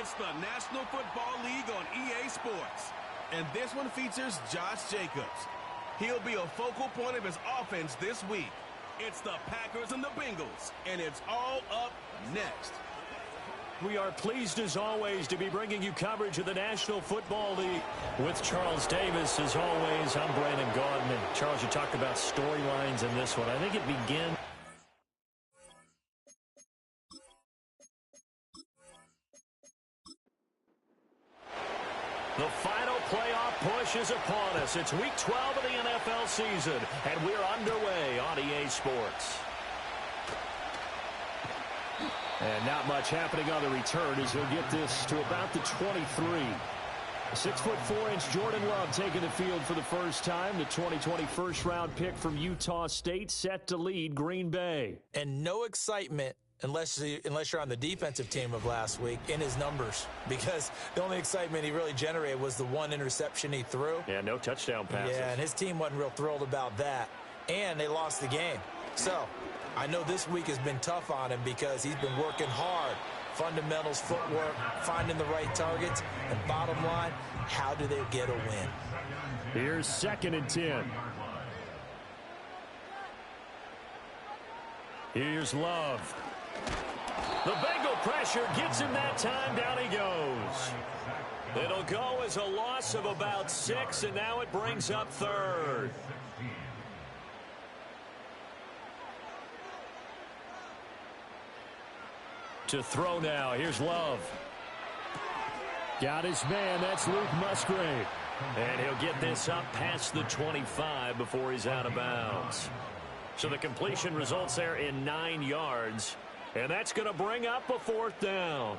It's the National Football League on EA Sports. And this one features Josh Jacobs. He'll be a focal point of his offense this week. It's the Packers and the Bengals, and it's all up next. We are pleased, as always, to be bringing you coverage of the National Football League. With Charles Davis, as always, I'm Brandon Gaudin. And Charles, you talked about storylines in this one. I think it begins. The final playoff push is upon us. It's Week 12 of the NFL season, and we're underway on EA Sports. And not much happening on the return as he'll get this to about the 23. 6'4" Jordan Love taking the field for the first time. The 2020 first-round pick from Utah State set to lead Green Bay. And no excitement unless you're on the defensive team of last week in his numbers, because the only excitement he really generated was the one interception he threw. Yeah, no touchdown passes. Yeah, and his team wasn't real thrilled about that. And they lost the game. So I know this week has been tough on him because he's been working hard. Fundamentals, footwork, finding the right targets. And bottom line, how do they get a win? Here's 2nd and 10. Here's Love. The Bengal pressure gets him that time. Down he goes. It'll go as a loss of about 6, and now it brings up 3rd. To throw now. Here's Love. Got his man. That's Luke Musgrave. And he'll get this up past the 25 before he's out of bounds. So the completion results there in 9 yards. And that's going to bring up a 4th down.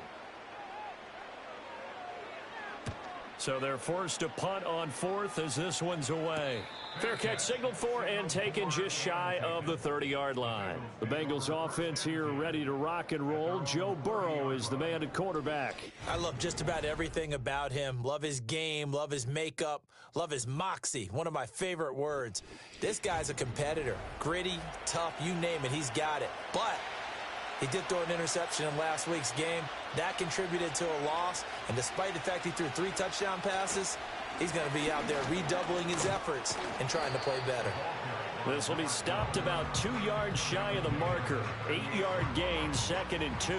So they're forced to punt on 4th as this one's away. Fair catch signaled for and taken just shy of the 30-yard line. The Bengals offense here ready to rock and roll. Joe Burrow is the man at quarterback. I love just about everything about him. Love his game, love his makeup, love his moxie. One of my favorite words. This guy's a competitor. Gritty, tough, you name it, he's got it. But he did throw an interception in last week's game. That contributed to a loss. And despite the fact he threw 3 touchdown passes, he's going to be out there redoubling his efforts and trying to play better. This will be stopped about 2 yards shy of the marker. 8-yard gain, 2nd and 2.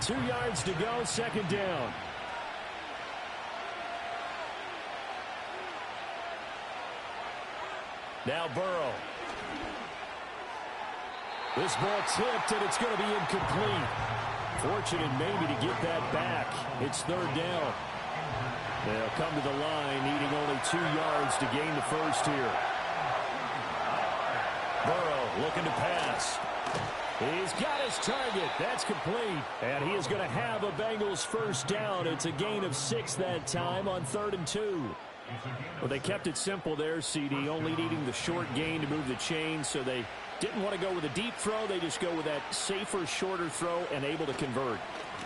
2 yards to go, 2nd down. Now Burrow. This ball tipped, and it's going to be incomplete. Fortunate maybe to get that back. It's 3rd down. They'll come to the line, needing only 2 yards to gain the first here. Burrow looking to pass. He's got his target. That's complete. And he is going to have a Bengals first down. It's a gain of 6 that time on 3rd and 2. Well, they kept it simple there, CD, only needing the short gain to move the chain, so they didn't want to go with a deep throw. They just go with that safer, shorter throw and able to convert.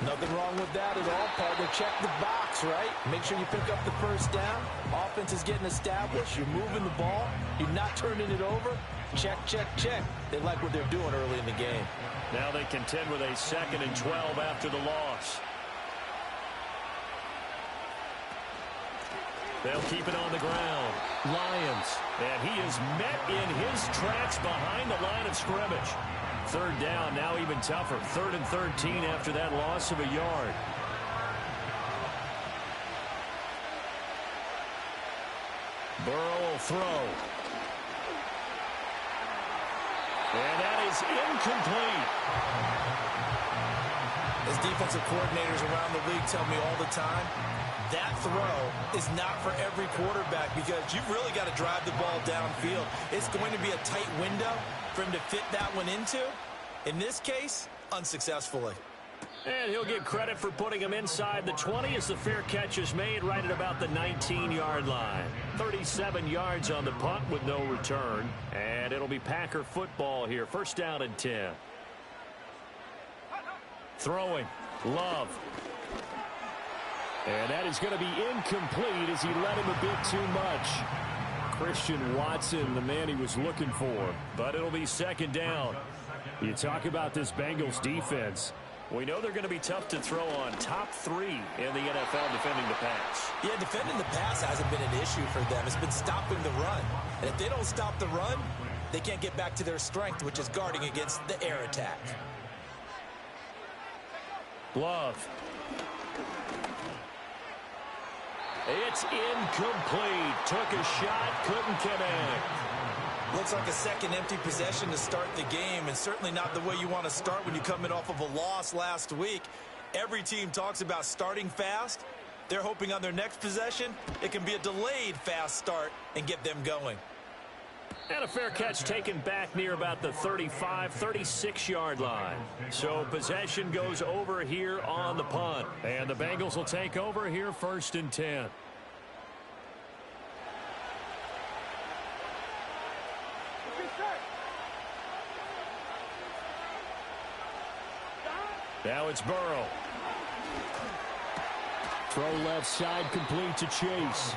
Nothing wrong with that at all, partner. Check the box, right? Make sure you pick up the first down. Offense is getting established. You're moving the ball. You're not turning it over. Check, check, check. They like what they're doing early in the game. Now they contend with a 2nd and 12 after the loss. They'll keep it on the ground. Lions. And he is met in his tracks behind the line of scrimmage. 3rd down, now even tougher. 3rd and 13 after that loss of a yard. Burrow will throw. And that is incomplete. As defensive coordinators around the league tell me all the time, that throw is not for every quarterback because you've really got to drive the ball downfield. It's going to be a tight window for him to fit that one into. In this case, unsuccessfully. And he'll get credit for putting him inside the 20 as the fair catch is made right at about the 19-yard line. 37 yards on the punt with no return. And it'll be Packer football here. 1st down and 10. Throwing. Love. And that is going to be incomplete as he let him a bit too much. Christian Watson, the man he was looking for. But it'll be 2nd down. You talk about this Bengals defense. We know they're going to be tough to throw on. Top 3 in the NFL defending the pass. Yeah, defending the pass hasn't been an issue for them. It's been stopping the run. And if they don't stop the run, they can't get back to their strength, which is guarding against the air attack. Love. It's incomplete. Took a shot, couldn't connect. Looks like a second empty possession to start the game, and certainly not the way you want to start when you're coming off of a loss last week. Every team talks about starting fast. They're hoping on their next possession, it can be a delayed fast start and get them going. And a fair catch taken back near about the 35, 36-yard line. So possession goes over here on the punt. And the Bengals will take over here 1st and 10. Now it's Burrow. Throw left side complete to Chase.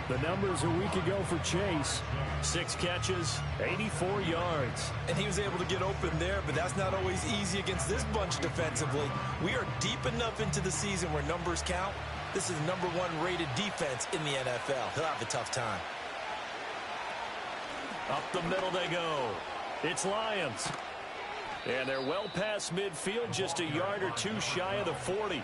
The numbers a week ago for Chase. 6 catches, 84 yards. And he was able to get open there, but that's not always easy against this bunch defensively. We are deep enough into the season where numbers count. This is #1 rated defense in the NFL. He'll have a tough time. Up the middle they go. It's Lions. And they're well past midfield, just a yard or 2 shy of the 40.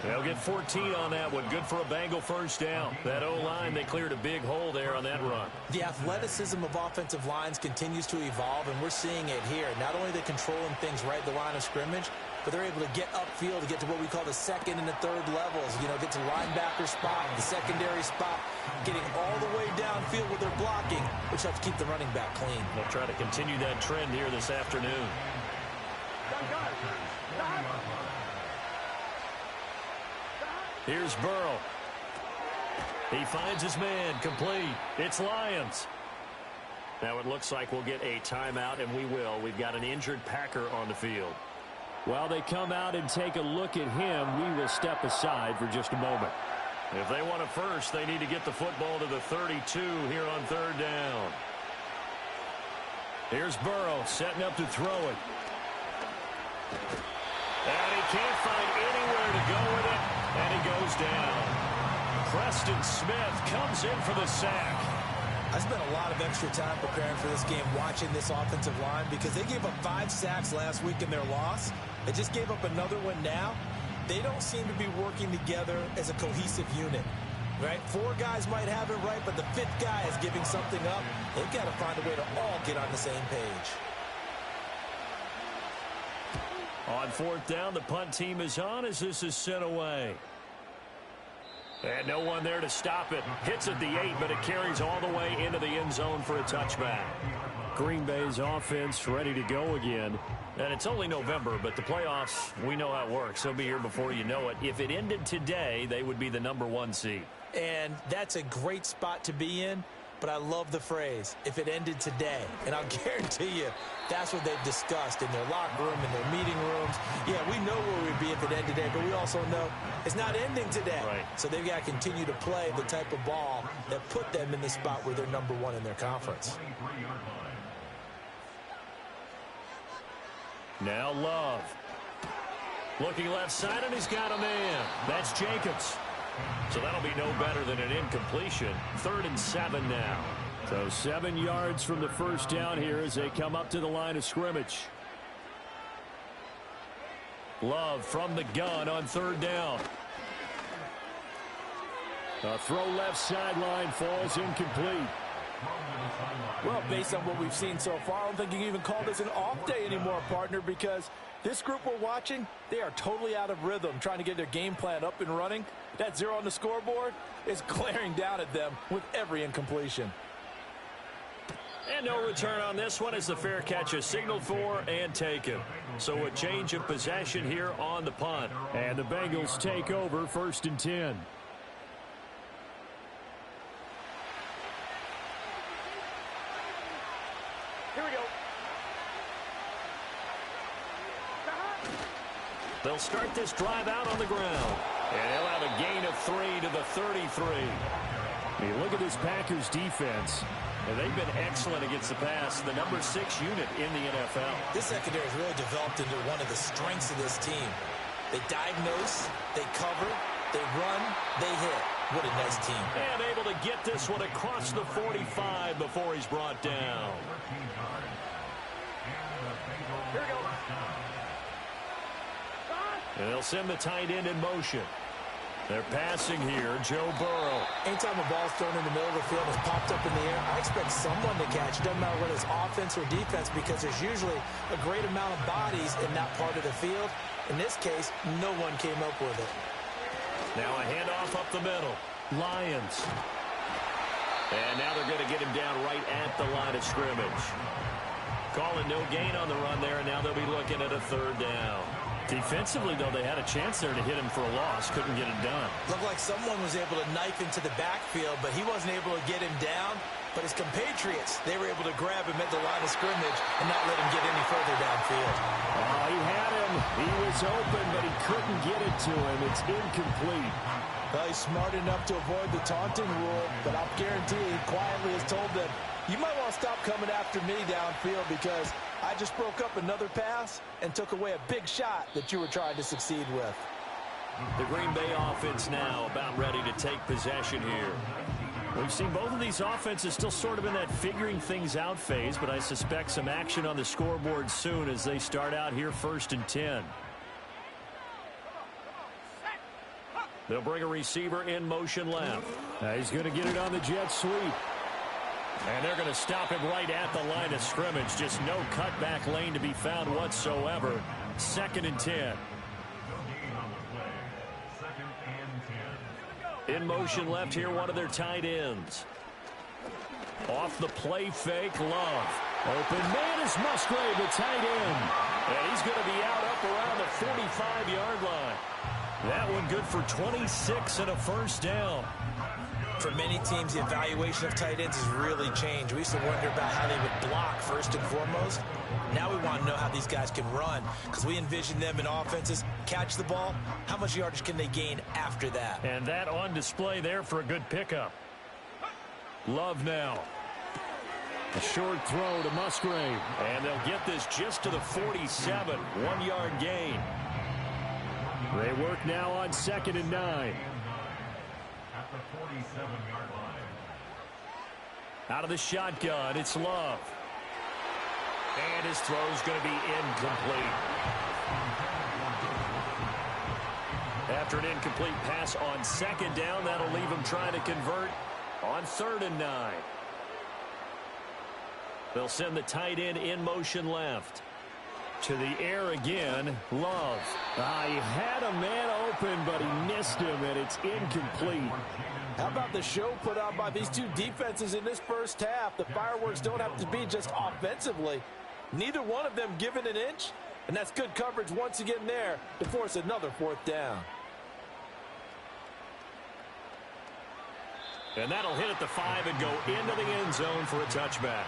They'll get 14 on that one. Good for a Bengal first down. That O-line, they cleared a big hole there on that run. The athleticism of offensive lines continues to evolve, and we're seeing it here. Not only are they controlling things right at the line of scrimmage, but they're able to get upfield to get to what we call the 2nd and the 3rd levels. You know, get to linebacker spot, the secondary spot, getting all the way downfield with their blocking, which helps keep the running back clean. They'll try to continue that trend here this afternoon. Here's Burrow. He finds his man, complete. It's Lions. Now it looks like we'll get a timeout, and we will. We've got an injured Packer on the field. While they come out and take a look at him, we will step aside for just a moment. If they want a first, they need to get the football to the 32 here on 3rd down. Here's Burrow setting up to throw it. And he can't find anywhere to go with it. And he goes down. Preston Smith comes in for the sack. I spent a lot of extra time preparing for this game, watching this offensive line, because they gave up 5 sacks last week in their loss. They just gave up another one now. They don't seem to be working together as a cohesive unit. Right? 4 guys might have it right, but the 5th guy is giving something up. They've got to find a way to all get on the same page. On 4th down, the punt team is on as this is sent away. And no one there to stop it. Hits at the 8, but it carries all the way into the end zone for a touchback. Green Bay's offense ready to go again. And it's only November, but the playoffs, we know how it works. They'll be here before you know it. If it ended today, they would be the #1 seed. And that's a great spot to be in. But I love the phrase, if it ended today. And I'll guarantee you, that's what they've discussed in their locker room, in their meeting rooms. Yeah, we know where we'd be if it ended today, but we also know it's not ending today. Right. So they've got to continue to play the type of ball that put them in the spot where they're #1 in their conference. Now Love. Looking left side, and he's got a man. That's Jacobs. So that'll be no better than an incompletion. 3rd and 7 now. So 7 yards from the first down here as they come up to the line of scrimmage. Love from the gun on 3rd down. A throw left sideline falls incomplete. Well, based on what we've seen so far, I don't think you can even call this an off day anymore, partner, because this group we're watching, they are totally out of rhythm, trying to get their game plan up and running. That 0 on the scoreboard is glaring down at them with every incompletion. And no return on this one as the fair catch is signaled for and taken. So a change of possession here on the punt. And the Bengals take over 1st and 10. Here we go. They'll start this drive out on the ground. And they'll have a gain of 3 to the 33. You look at this Packers defense. And they've been excellent against the pass, the number 6 unit in the NFL. This secondary has really developed into one of the strengths of this team. They diagnose, they cover, they run, they hit. What a nice team. And able to get this one across the 45 before he's brought down. Here we go. And they'll send the tight end in motion. They're passing here, Joe Burrow. Anytime a ball's thrown in the middle of the field and it's popped up in the air, I expect someone to catch. It doesn't matter whether it's offense or defense because there's usually a great amount of bodies in that part of the field. In this case, no one came up with it. Now a handoff up the middle. Lions. And now they're going to get him down right at the line of scrimmage. Calling no gain on the run there, and now they'll be looking at a 3rd down. Defensively, though, they had a chance there to hit him for a loss. Couldn't get it done. Looked like someone was able to knife into the backfield, but he wasn't able to get him down. But his compatriots, they were able to grab him at the line of scrimmage and not let him get any further downfield. Oh, he had him. He was open, but he couldn't get it to him. It's incomplete. Well, he's smart enough to avoid the taunting rule, but I'll guarantee he quietly has told them, you might want to stop coming after me downfield because I just broke up another pass and took away a big shot that you were trying to succeed with. The Green Bay offense now about ready to take possession here. We've seen both of these offenses still sort of in that figuring things out phase, but I suspect some action on the scoreboard soon as they start out here 1st and 10. They'll bring a receiver in motion left. He's going to get it on the jet sweep. And they're going to stop him right at the line of scrimmage. Just no cutback lane to be found whatsoever. 2nd and 10. In motion left here, one of their tight ends. Off the play fake, Love. Open man is Musgrave, the tight end. And he's going to be out up around the 45-yard line. That one good for 26 and a 1st down. For many teams, the evaluation of tight ends has really changed. We used to wonder about how they would block first and foremost. Now we want to know how these guys can run because we envision them in offenses, catch the ball. How much yardage can they gain after that? And that on display there for a good pickup. Love now. A short throw to Musgrave. And they'll get this just to the 47. 1-yard gain. They work now on 2nd and 9. At the 47-yard line. Out of the shotgun, it's Love. And his throw's going to be incomplete. After an incomplete pass on 2nd down, that'll leave him trying to convert on 3rd and 9. They'll send the tight end in motion left. To the air again, Love. He had a man open, but he missed him, and it's incomplete. How about the show put on by these two defenses in this first half? The fireworks don't have to be just offensively. Neither one of them given an inch, and that's good coverage once again there to force another 4th down. And that'll hit at the 5 and go into the end zone for a touchback.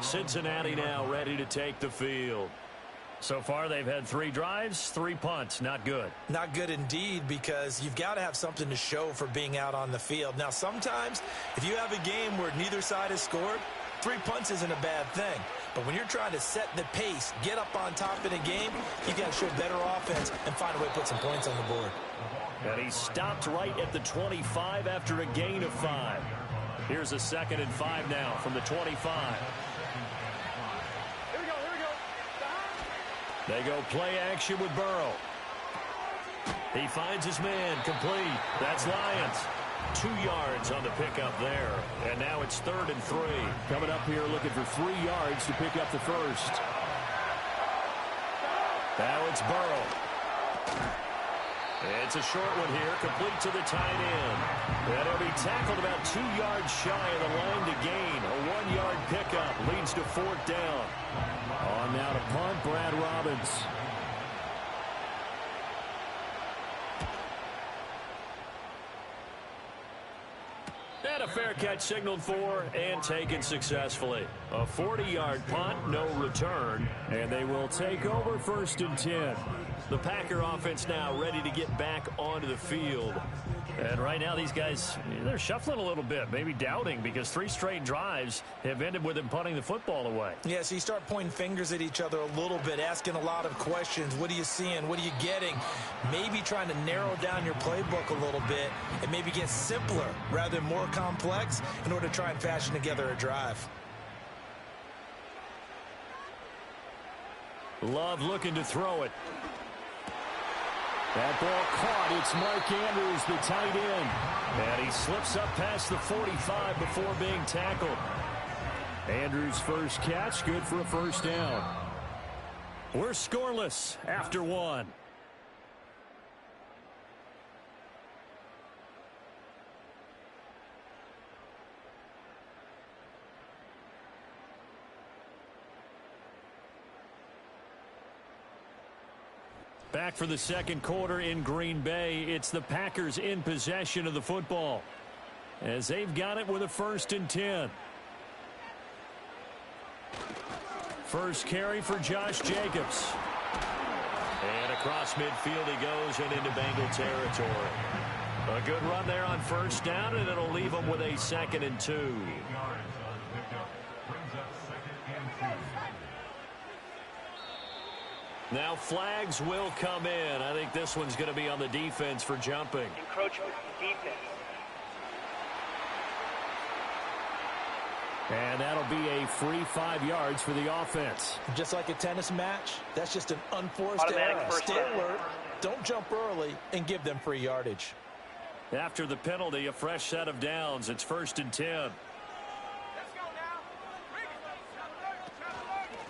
Cincinnati now ready to take the field. So far, they've had 3 drives, 3 punts. Not good. Not good indeed because you've got to have something to show for being out on the field. Now, sometimes if you have a game where neither side has scored, 3 punts isn't a bad thing. But when you're trying to set the pace, get up on top in a game, you've got to show better offense and find a way to put some points on the board. And he stopped right at the 25 after a gain of 5. Here's a 2nd and 5 now from the 25. They go play action with Burrow. He finds his man, complete. That's Lions. 2 yards on the pickup there. And now it's 3rd and 3. Coming up here looking for 3 yards to pick up the first. Now it's Burrow. It's a short one here, complete to the tight end. And he'll be tackled about 2 yards shy of the line to gain. A 1-yard pickup leads to 4th down. On now to punt, Brad Robbins. And a fair catch signaled for and taken successfully. A 40-yard punt, no return, and they will take over 1st and 10. The Packer offense now ready to get back onto the field. And right now these guys, they're shuffling a little bit, maybe doubting, because 3 straight drives have ended with them punting the football away. Yeah, so you start pointing fingers at each other a little bit, asking a lot of questions. What are you seeing? What are you getting? Maybe trying to narrow down your playbook a little bit and maybe get simpler rather than more complex in order to try and fashion together a drive. Love looking to throw it. That ball caught. It's Mark Andrews, the tight end. And he slips up past the 45 before being tackled. Andrews' first catch, good for a 1st down. We're scoreless after 1. Back for the 2nd quarter in Green Bay. It's the Packers in possession of the football, as they've got it with a 1st and 10. First carry for Josh Jacobs. And across midfield he goes and into Bengal territory. A good run there on 1st down, and it'll leave him with a 2nd and 2. Now flags will come in. I think this one's going to be on the defense for jumping. Encroachment defense. And that'll be a free 5 yards for the offense. Just like a tennis match, that's just an unforced Automatic error. first Stay down. alert, don't jump early, and give them free yardage. After the penalty, a fresh set of downs. It's 1st and 10.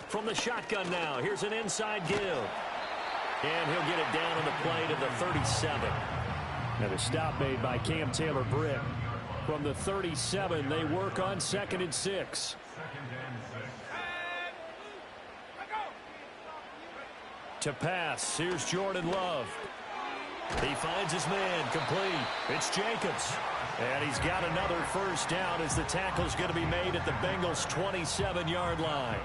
From the shotgun now, here's an inside give. And he'll get it down on the play to the 37. And a stop made by Cam Taylor-Britt. From the 37, they work on 2nd and 6. To pass, here's Jordan Love. He finds his man, complete. It's Jacobs. And he's got another 1st down as the tackle's going to be made at the Bengals' 27-yard line.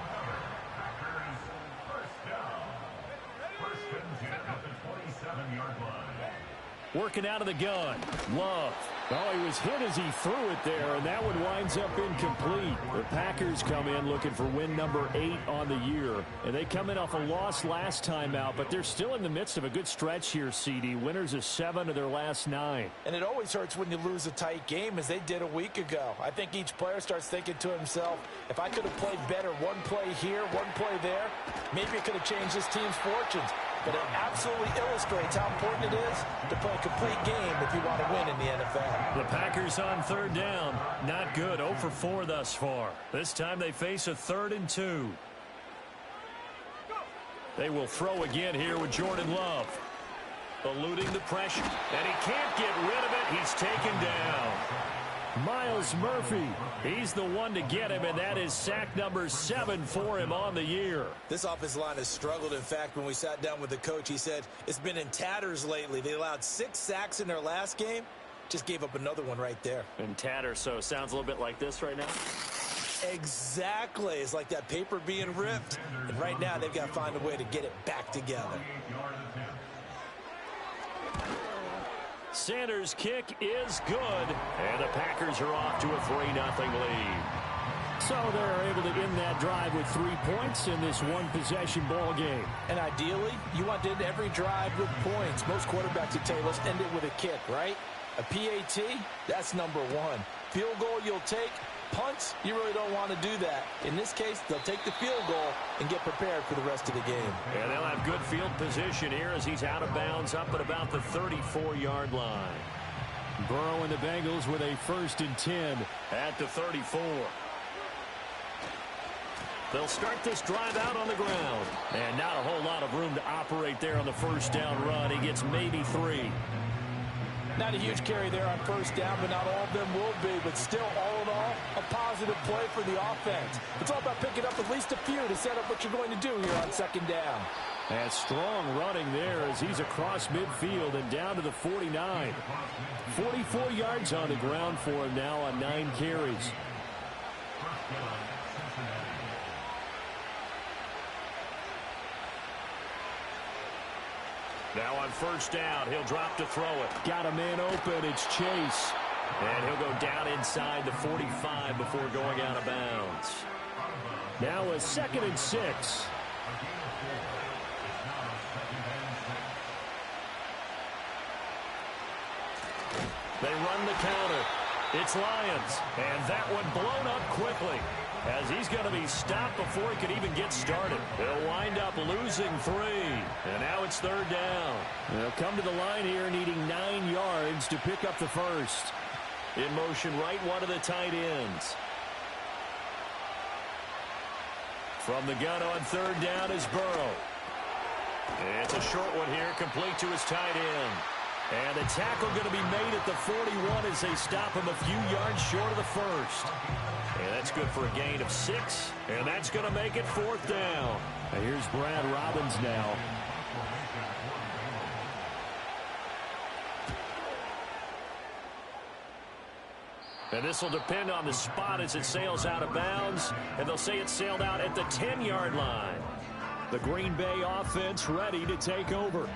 Working out of the gun. Love. Oh, he was hit as he threw it there, and that one winds up incomplete. The Packers come in looking for win number 8 on the year. And they come in off a loss last time out, but they're still in the midst of a good stretch here, CD. Winners of 7 of their last 9. And it always hurts when you lose a tight game, as they did a week ago. I think each player starts thinking to himself, if I could have played better one play here, one play there, maybe it could have changed this team's fortunes. But it absolutely illustrates how important it is to play a complete game if you want to win in the NFL. The Packers on 3rd down. Not good. 0 for 4 thus far. This time they face a 3rd and 2. They will throw again here with Jordan Love. Eluding the pressure. And he can't get rid of it. He's taken down. Myles Murphy, he's the one to get him, and that is sack number 7 for him on the year. This offensive line has struggled. In fact, when we sat down with the coach, he said it's been in tatters lately. They allowed 6 sacks in their last game. Just gave up another one right there. In tatters, so sounds a little bit like this right now. Exactly. It's like that paper being ripped. And right now, they've got to find a way to get it back together. Sanders' kick is good, and the Packers are off to a 3-0 lead. So they're able to end that drive with 3 points in this one-possession ball game. And ideally, you want to end every drive with points. Most quarterbacks would tell you, let's end it with a kick, right? A PAT, that's number 1. Field goal you'll take. Punts, you really don't want to do that. In this case, they'll take the field goal and get prepared for the rest of the game. And they'll have good field position here as he's out of bounds up at about the 34-yard line. Burrow and the Bengals with a 1st and 10 at the 34. They'll start this drive out on the ground. And not a whole lot of room to operate there on the 1st down run. He gets maybe 3. Not a huge carry there on 1st down, but not all of them will be. But still, all in all, a positive play for the offense. It's all about picking up at least a few to set up what you're going to do here on 2nd down. And strong running there as he's across midfield and down to the 49. 44 yards on the ground for him now on 9 carries. Now on first down, he'll drop to throw it. Got a man open. It's Chase. And he'll go down inside the 45 before going out of bounds. Now a 2nd and 6. They run the counter. It's Lions. And that one blown up quickly, as he's going to be stopped before he can even get started. They'll wind up losing 3. And now it's 3rd down. They'll come to the line here needing 9 yards to pick up the first. In motion, right one of the tight ends. From the gun on 3rd down is Burrow. It's a short one here, complete to his tight end. And the tackle going to be made at the 41 as they stop him a few yards short of the first. And that's good for a gain of 6. And that's going to make it 4th down. And here's Brad Robbins now. And this will depend on the spot as it sails out of bounds. And they'll say it sailed out at the 10-yard line. The Green Bay offense ready to take over.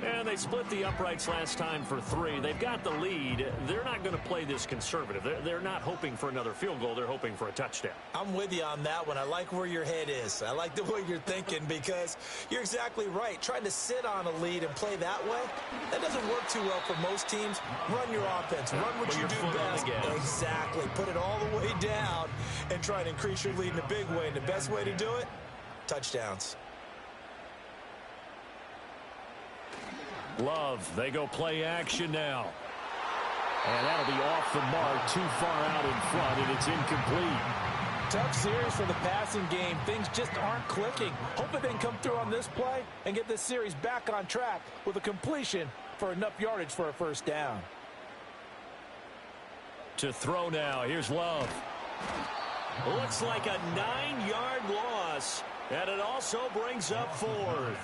And they split the uprights last time for 3. They've got the lead. They're not going to play this conservative. They're not hoping for another field goal. They're hoping for a touchdown. I'm with you on that one. I like where your head is. I like the way you're thinking because you're exactly right. Trying to sit on a lead and play that way, that doesn't work too well for most teams. Run your offense. Run what you do best. Exactly. Put it all the way down and try to increase your lead in a big way. And the best way to do it, touchdowns. Love, they go play action now. And that'll be off the mark, too far out in front, and it's incomplete. Tough series for the passing game. Things just aren't clicking. Hoping they can come through on this play and get this series back on track with a completion for enough yardage for a first down. To throw now, here's Love. Looks like a 9-yard loss, and it also brings up 4th.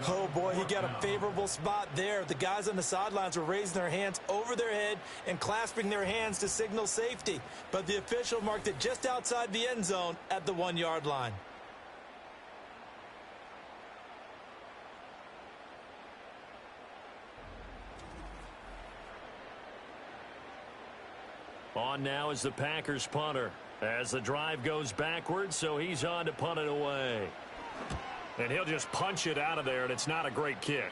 Oh, boy, he got a favorable spot there. The guys on the sidelines were raising their hands over their head and clasping their hands to signal safety. But the official marked it just outside the end zone at the 1-yard line. On now is the Packers punter as the drive goes backwards, so he's on to punt it away. And he'll just punch it out of there, and it's not a great kick.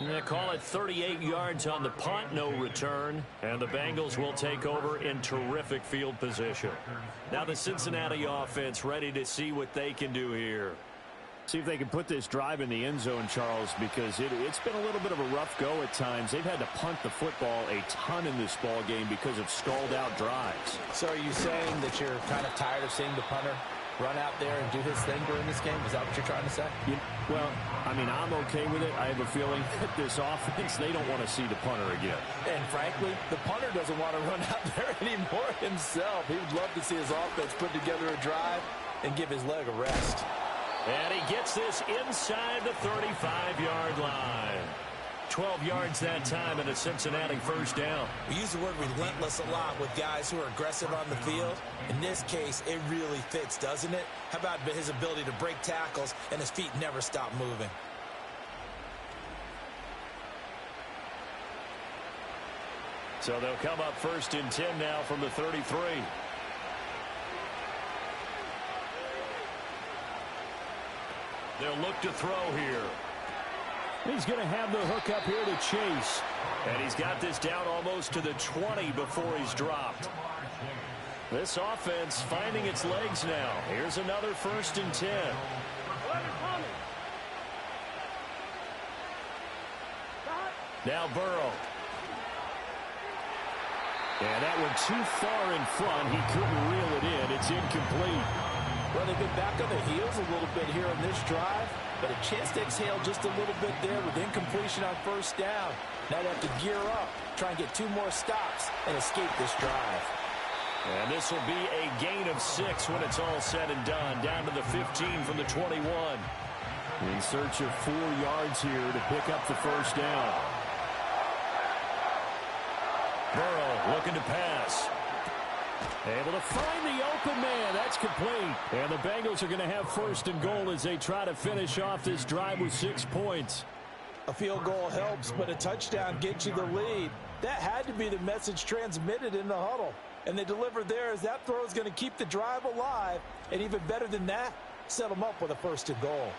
They call it 38 yards on the punt, no return. And the Bengals will take over in terrific field position. Now the Cincinnati offense ready to see what they can do here. See if they can put this drive in the end zone, Charles, because it's been a little bit of a rough go at times. They've had to punt the football a ton in this ball game because of stalled-out drives. So are you saying that you're kind of tired of seeing the punter run out there and do his thing during this game? Is that what you're trying to say? Well, I mean, I'm okay with it. I have a feeling that this offense, they don't want to see the punter again. And frankly, the punter doesn't want to run out there anymore himself. He would love to see his offense put together a drive and give his leg a rest. And he gets this inside the 35-yard line. 12 yards that time and a Cincinnati first down. We use the word relentless a lot with guys who are aggressive on the field. In this case, it really fits, doesn't it? How about his ability to break tackles and his feet never stop moving? So they'll come up 1st and 10 now from the 33. They'll look to throw here. He's going to have the hook up here to Chase. And he's got this down almost to the 20 before he's dropped. This offense finding its legs now. Here's another 1st and 10. Now Burrow. And that one too far in front. He couldn't reel it in. It's incomplete. Well, they've been back on their heels a little bit here on this drive, but a chance to exhale just a little bit there with incompletion on first down. Now they have to gear up, try and get 2 more stops and escape this drive. And this will be a gain of 6 when it's all said and done, down to the 15 from the 21. In search of 4 yards here to pick up the first down. Burrow looking to pass. Able to find the open man. That's complete. And the Bengals are going to have first and goal as they try to finish off this drive with 6 points. A field goal helps, but a touchdown gets you the lead. That had to be the message transmitted in the huddle. And they delivered there as that throw is going to keep the drive alive. And even better than that, set them up with a first and goal.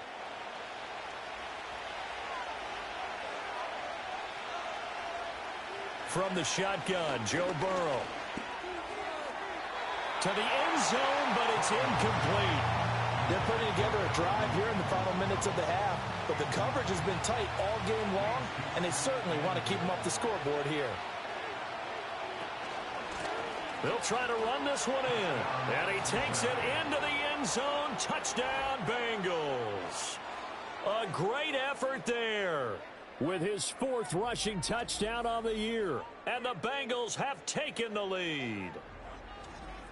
From the shotgun, Joe Burrow. To the end zone, but it's incomplete. They're putting together a drive here in the final minutes of the half, but the coverage has been tight all game long, and they certainly want to keep them up the scoreboard here. They'll try to run this one in, and he takes it into the end zone. Touchdown, Bengals. A great effort there. With his 4th rushing touchdown on the year. And the Bengals have taken the lead.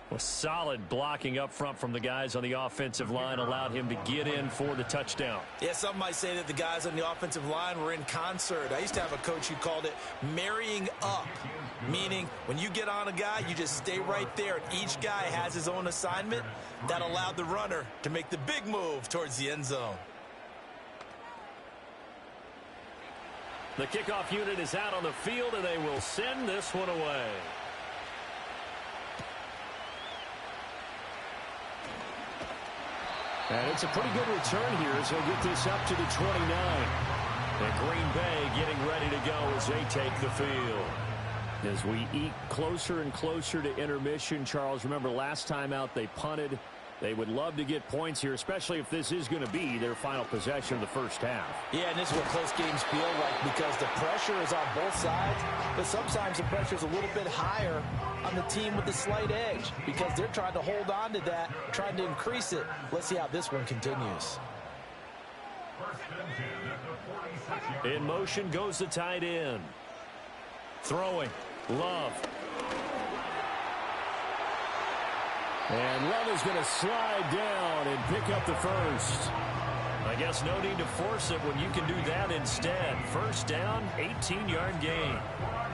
Well, solid blocking up front from the guys on the offensive line allowed him to get in for the touchdown. Yeah, some might say that the guys on the offensive line were in concert. I used to have a coach who called it marrying up, meaning when you get on a guy, you just stay right there. And each guy has his own assignment. That allowed the runner to make the big move towards the end zone. The kickoff unit is out on the field, and they will send this one away. And it's a pretty good return here as he'll get this up to the 29. And Green Bay getting ready to go as they take the field. As we eke closer and closer to intermission, Charles, remember last time out they punted. They would love to get points here, especially if this is going to be their final possession of the first half. Yeah, and this is what close games feel like because the pressure is on both sides, but sometimes the pressure is a little bit higher on the team with the slight edge because they're trying to hold on to that, trying to increase it. Let's see how this one continues. In motion goes the tight end. Throwing. Love. And Love is going to slide down and pick up the first. I guess no need to force it when you can do that instead. First down, 18-yard gain.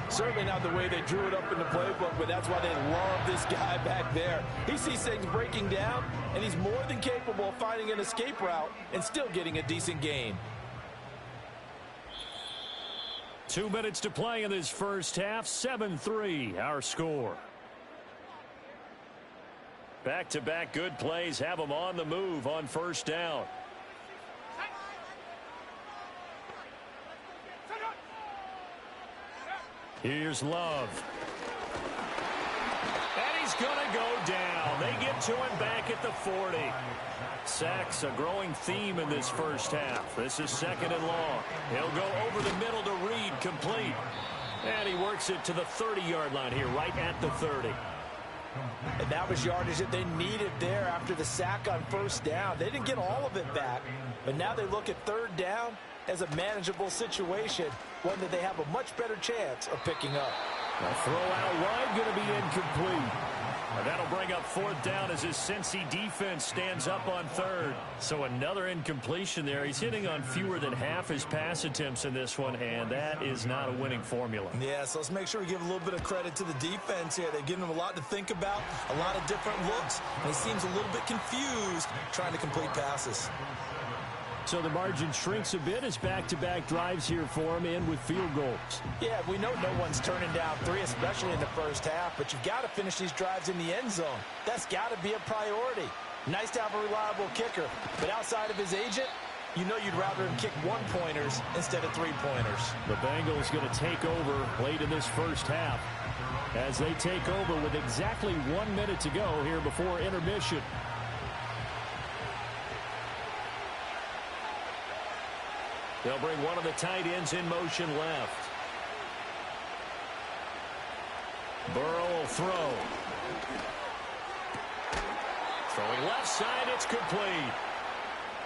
Certainly not the way they drew it up in the playbook, but that's why they love this guy back there. He sees things breaking down, and he's more than capable of finding an escape route and still getting a decent gain. 2 minutes to play in this first half. 7-3, our score. Back-to-back good plays have them on the move on first down. Here's Love. And he's going to go down. They get to him back at the 40. Sacks, a growing theme in this first half. This is 2nd and long. He'll go over the middle to Reed, complete. And he works it to the 30-yard line here, right at the 30. And that was yardage that they needed there after the sack on first down. They didn't get all of it back, but now they look at 3rd down as a manageable situation, one that they have a much better chance of picking up. A throw out wide going to be incomplete. And that'll bring up 4th down as his Cincy defense stands up on 3rd. So another incompletion there. He's hitting on fewer than half his pass attempts in this one, and that is not a winning formula. Yeah, so let's make sure we give a little bit of credit to the defense here. They've given him a lot to think about, a lot of different looks, and he seems a little bit confused trying to complete passes. So the margin shrinks a bit as back-to-back drives here for him and with field goals. Yeah, we know no one's turning down 3, especially in the first half, but you've got to finish these drives in the end zone. That's got to be a priority. Nice to have a reliable kicker, but outside of his agent, you know you'd rather him kick 1-pointers instead of 3-pointers. The Bengals going to take over late in this first half as they take over with exactly 1 minute to go here before intermission. They'll bring one of the tight ends in motion left. Burrow will throw. Throwing left side, it's complete.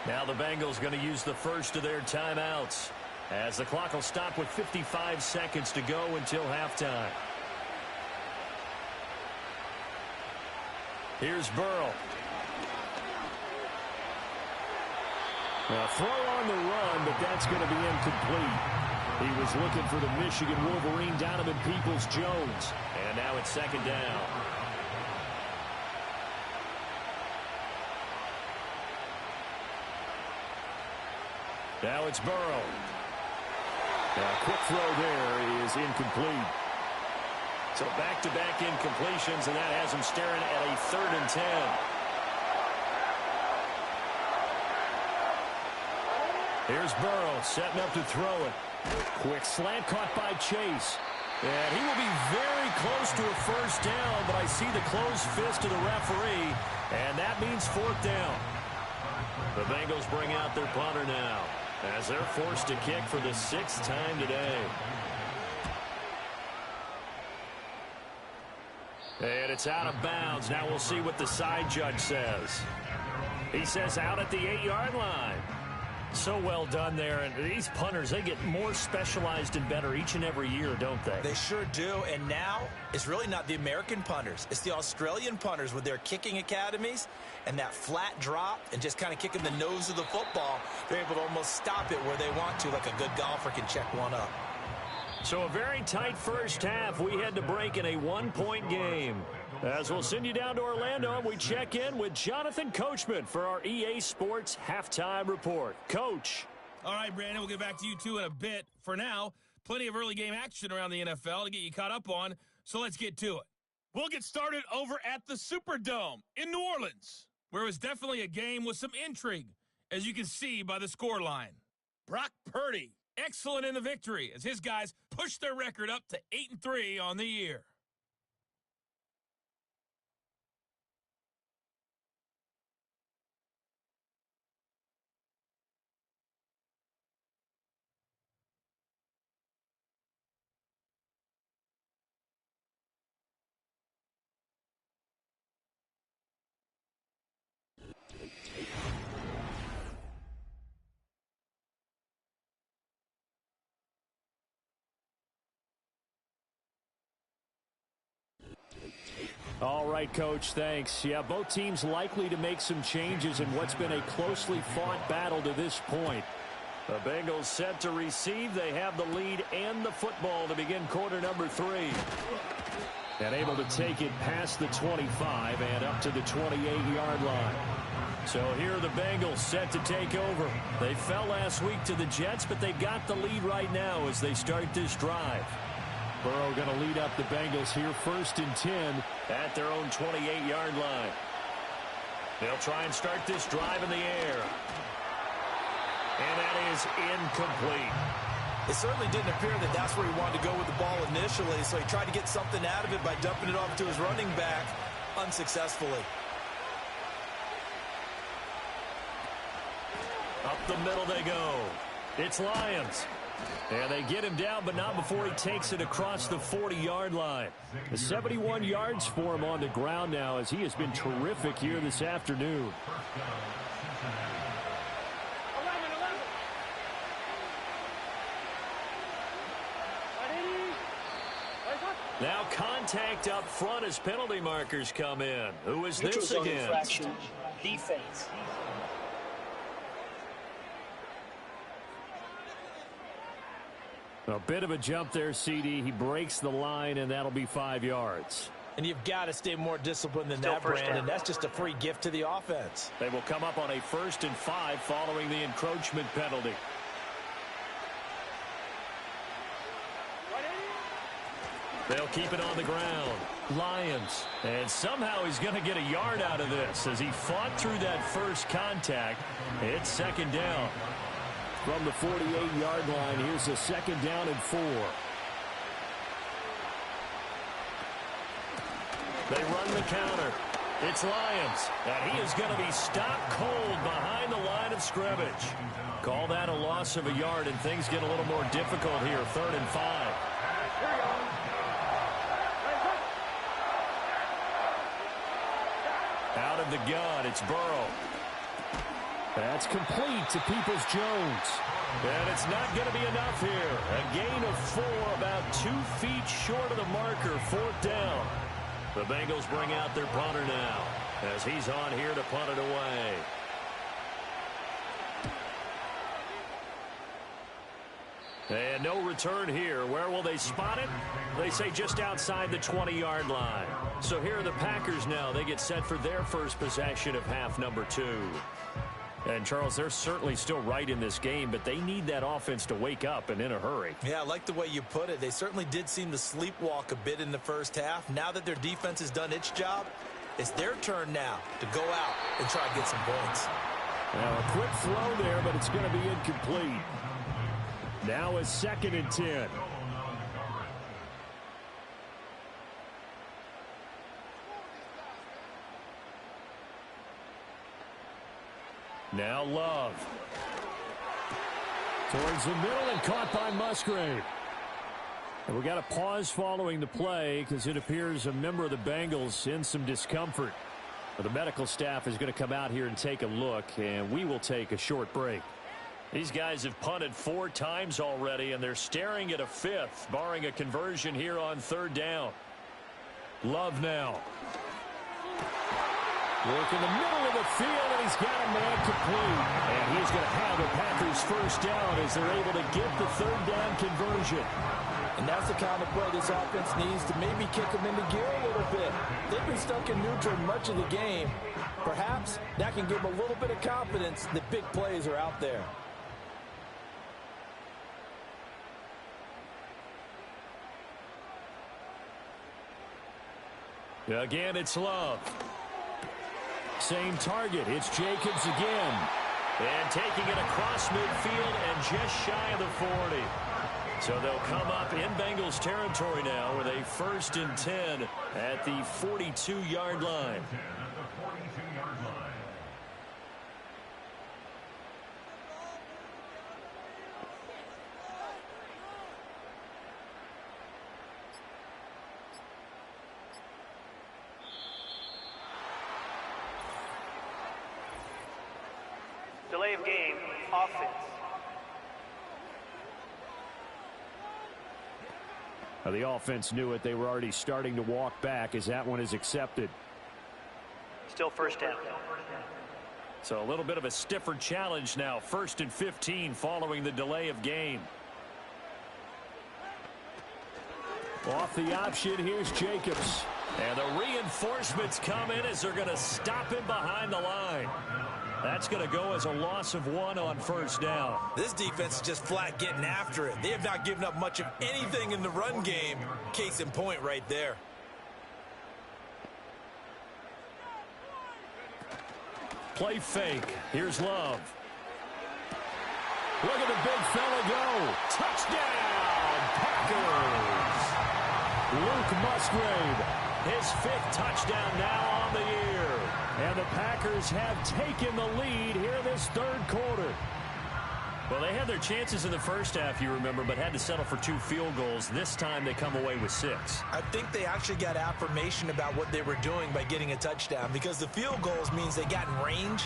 Now the Bengals going to use the first of their timeouts as the clock will stop with 55 seconds to go until halftime. Here's Burrow. A throw on the run, but that's going to be incomplete. He was looking for the Michigan Wolverine, Donovan Peoples-Jones. And now it's second down. Now it's Burrow. A quick throw there is incomplete. So back-to-back incompletions, and that has him staring at a 3rd and 10. Here's Burrow setting up to throw it. Quick slant caught by Chase. And he will be very close to a first down, but I see the closed fist of the referee, and that means 4th down. The Bengals bring out their punter now, as they're forced to kick for the 6th time today. And it's out of bounds. Now we'll see what the side judge says. He says out at the 8-yard line. So well done there. And these punters, they get more specialized and better each and every year, don't they? They sure do. And now it's really not the American punters. It's the Australian punters with their kicking academies and that flat drop and just kind of kicking the nose of the football. They're able to almost stop it where they want to, like a good golfer can check one up. So a very tight first half. We had to break in a 1-point game. As we'll send you down to Orlando, and we check in with Jonathan Coachman for our EA Sports Halftime Report. Coach. All right, Brandon, we'll get back to you two in a bit. For now, plenty of early game action around the NFL to get you caught up on, so let's get to it. We'll get started over at the Superdome in New Orleans, where it was definitely a game with some intrigue, as you can see by the scoreline. Brock Purdy, excellent in the victory, as his guys pushed their record up to 8-3 on the year. All right, Coach, thanks. Yeah, both teams likely to make some changes in what's been a closely fought battle to this point. The Bengals set to receive. They have the lead and the football to begin quarter number 3. And able to take it past the 25 and up to the 28-yard line. So here are the Bengals set to take over. They fell last week to the Jets, but they got the lead right now as they start this drive. Burrow going to lead up the Bengals here, 1st and 10 at their own 28-yard line. They'll try and start this drive in the air. And that is incomplete. It certainly didn't appear that that's where he wanted to go with the ball initially, so he tried to get something out of it by dumping it off to his running back unsuccessfully. Up the middle they go. It's Lions. And they get him down, but not before he takes it across the 40-yard line. The 71 yards for him on the ground now, as he has been terrific here this afternoon. Now contact up front as penalty markers come in. Who is this against? Defense. A bit of a jump there, CD. He breaks the line, and that'll be 5 yards. And you've got to stay more disciplined than that, Brandon. That's just a free gift to the offense. They will come up on a 1st and 5 following the encroachment penalty. They'll keep it on the ground. Lions. And somehow he's going to get a yard out of this as he fought through that first contact. It's 2nd down. From the 48-yard line, here's a 2nd down and 4. They run the counter. It's Lions. And he is going to be stopped cold behind the line of scrimmage. Call that a loss of a yard, and things get a little more difficult here. 3rd and 5. Out of the gun, it's Burrow. That's complete to Peoples-Jones. And it's not going to be enough here. A gain of 4, about 2 feet short of the marker, 4th down. The Bengals bring out their punter now, as he's on here to punt it away. And no return here. Where will they spot it? They say just outside the 20-yard line. So here are the Packers now. They get set for their first possession of half number 2. And, Charles, they're certainly still right in this game, but they need that offense to wake up and in a hurry. Yeah, I like the way you put it. They certainly did seem to sleepwalk a bit in the first half. Now that their defense has done its job, it's their turn now to go out and try to get some points. Now, a quick throw there, but it's going to be incomplete. Now a 2nd and 10. Now Love. Towards the middle and caught by Musgrave. And we got a pause following the play because it appears a member of the Bengals in some discomfort. But the medical staff is going to come out here and take a look, and we will take a short break. These guys have punted 4 times already, and they're staring at a 5th, barring a conversion here on 3rd down. Love now. Work in the middle of the field, and he's got a man complete. And he's going to have a Packers first down as they're able to get the 3rd down conversion. And that's the kind of play this offense needs to maybe kick them into gear a little bit. They've been stuck in neutral much of the game. Perhaps that can give them a little bit of confidence that big plays are out there. Again, it's Love. Same target. It's Jacobs again. And taking it across midfield and just shy of the 40. So they'll come up in Bengals territory now with a 1st and 10 at the 42-yard line. Delay of game, offense. The offense knew it. They were already starting to walk back as that one is accepted. Still 1st down. So a little bit of a stiffer challenge now. 1st and 15 following the delay of game. Off the option, here's Jacobs. And the reinforcements come in as they're going to stop him behind the line. That's going to go as a loss of 1 on 1st down. This defense is just flat getting after it. They have not given up much of anything in the run game. Case in point right there. Play fake. Here's Love. Look at the big fella go. Touchdown, Packers. Luke Musgrave. His 5th touchdown now on the year. And the Packers have taken the lead here this 3rd quarter. Well, they had their chances in the first half, you remember, but had to settle for 2 field goals. This time they come away with 6. I think they actually got affirmation about what they were doing by getting a touchdown, because the field goals means they got in range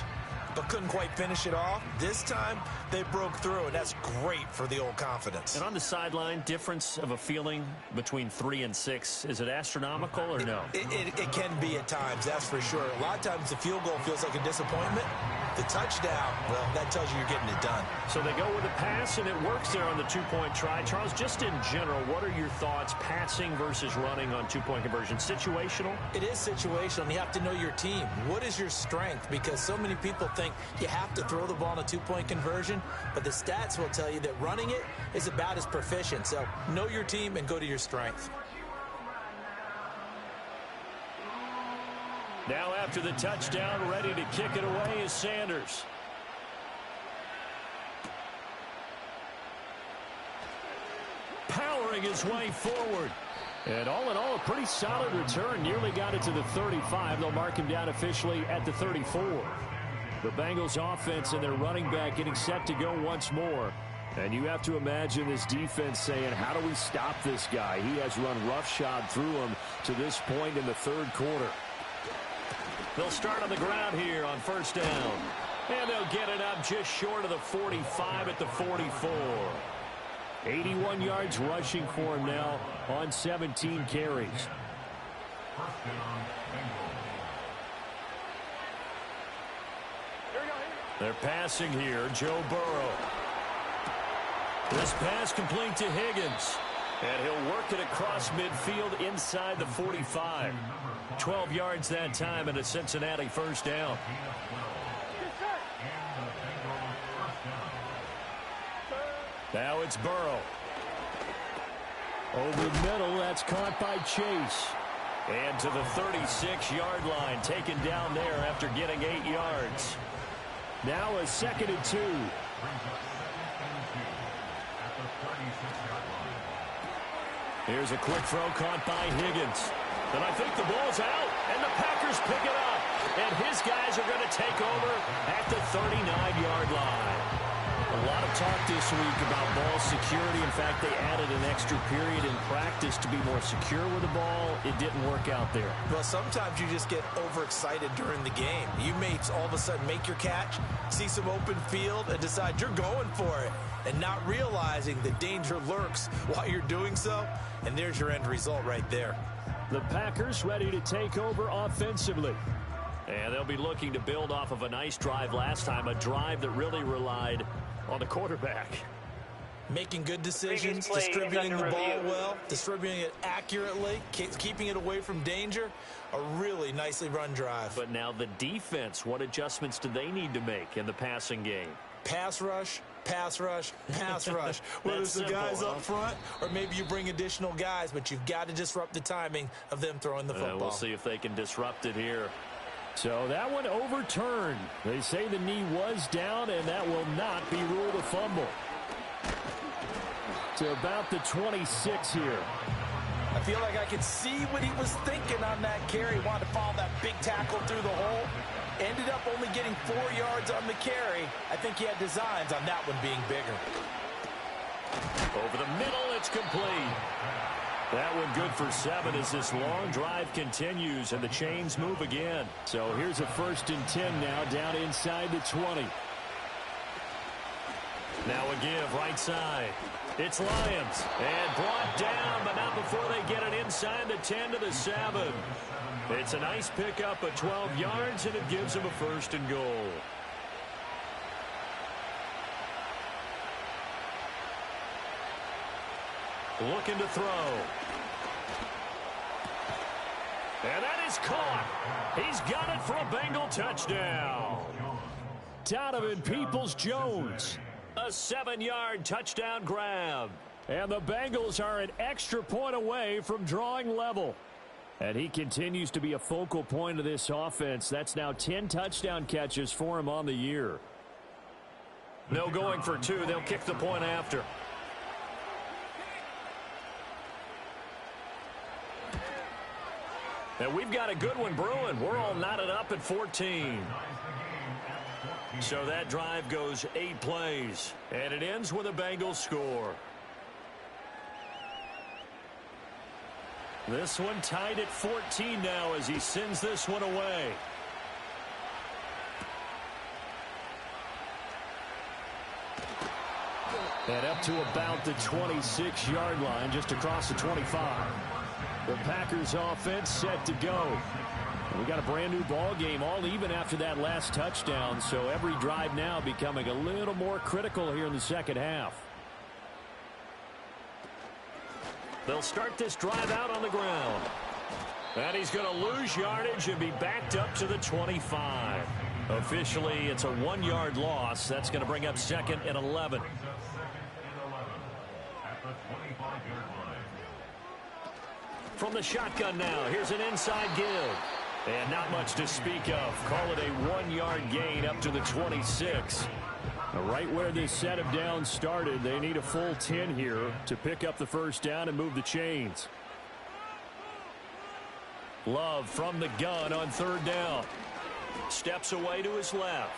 but couldn't quite finish it off. This time they broke through, and that's great for the old confidence. And on the sideline, difference of a feeling between 3 and 6, is it astronomical or no? It can be at times, that's for sure. A lot of times the field goal feels like a disappointment. The touchdown, well, that tells you you're getting it done. So they go with a pass, and it works there on the 2-point try. Charles, just in general, what are your thoughts passing versus running on 2-point conversion? Situational? It is situational, and you have to know your team. What is your strength? Because so many people think you have to throw the ball in a 2-point conversion, but the stats will tell you that running it is about as proficient. So know your team and go to your strength. Now after the touchdown, ready to kick it away is Sanders. Powering his way forward. And all in all, a pretty solid return. Nearly got it to the 35. They'll mark him down officially at the 34. The Bengals offense and their running back getting set to go once more. And you have to imagine this defense saying, how do we stop this guy? He has run roughshod through him to this point in the 3rd quarter. They'll start on the ground here on 1st down. And they'll get it up just short of the 45 at the 44. 81 yards rushing for him now on 17 carries. They're passing here. Joe Burrow. This pass complete to Higgins. And he'll work it across midfield inside the 45. 12 yards that time and a Cincinnati first down. Now it's Burrow. Over the middle, that's caught by Chase. And to the 36-yard line, taken down there after getting 8 yards. Now a 2nd and 2. Here's a quick throw caught by Higgins. And I think the ball's out, and the Packers pick it up. And his guys are going to take over at the 39-yard line. A lot of talk this week about ball security. In fact, they added an extra period in practice to be more secure with the ball. It didn't work out there. Well, sometimes you just get overexcited during the game. You may all of a sudden make your catch, see some open field, and decide you're going for it, and not realizing the danger lurks while you're doing so. And there's your end result right there. The Packers ready to take over offensively. And they'll be looking to build off of a nice drive last time, a drive that really relied on the quarterback. Making good decisions, distributing the ball well, distributing it accurately, keeping it away from danger. A really nicely run drive. But now the defense, what adjustments do they need to make in the passing game? Pass rush, pass rush, pass rush. Whether it's the guys up front or maybe you bring additional guys, but you've got to disrupt the timing of them throwing the football. We'll see if they can disrupt it here. So that one overturned. They say the knee was down, and that will not be ruled a fumble. To about the 26 here. I feel like I could see what he was thinking on that carry. Wanted to follow that big tackle through the hole. Ended up only getting 4 yards on the carry. I think he had designs on that one being bigger. Over the middle, it's complete. That one good for 7 as this long drive continues and the chains move again. So here's a 1st and 10 now down inside the 20. Now a give right side. It's Lions. And brought down, but not before they get it inside the 10 to the 7. It's a nice pickup of 12 yards, and it gives them a 1st and goal. Looking to throw. And that is caught. He's got it for a Bengal touchdown. Donovan Peoples-Jones. A 7-yard touchdown grab. And the Bengals are an extra point away from drawing level. And he continues to be a focal point of this offense. That's now 10 touchdown catches for him on the year. No going for 2. They'll kick the point after. And we've got a good one brewing. We're all knotted up at 14. So that drive goes 8 plays. And it ends with a Bengals score. This one tied at 14 now as he sends this one away. And up to about the 26-yard line, just across the 25. The Packers offense set to go. We got a brand new ball game, all even after that last touchdown. So every drive now becoming a little more critical here in the second half. They'll start this drive out on the ground. And he's going to lose yardage and be backed up to the 25. Officially, it's a 1-yard loss. That's going to bring up 2nd and 11. From the shotgun now, here's an inside give. And not much to speak of. Call it a 1-yard gain up to the 26. Right where this set of downs started, they need a full 10 here to pick up the first down and move the chains. Love from the gun on 3rd down. Steps away to his left.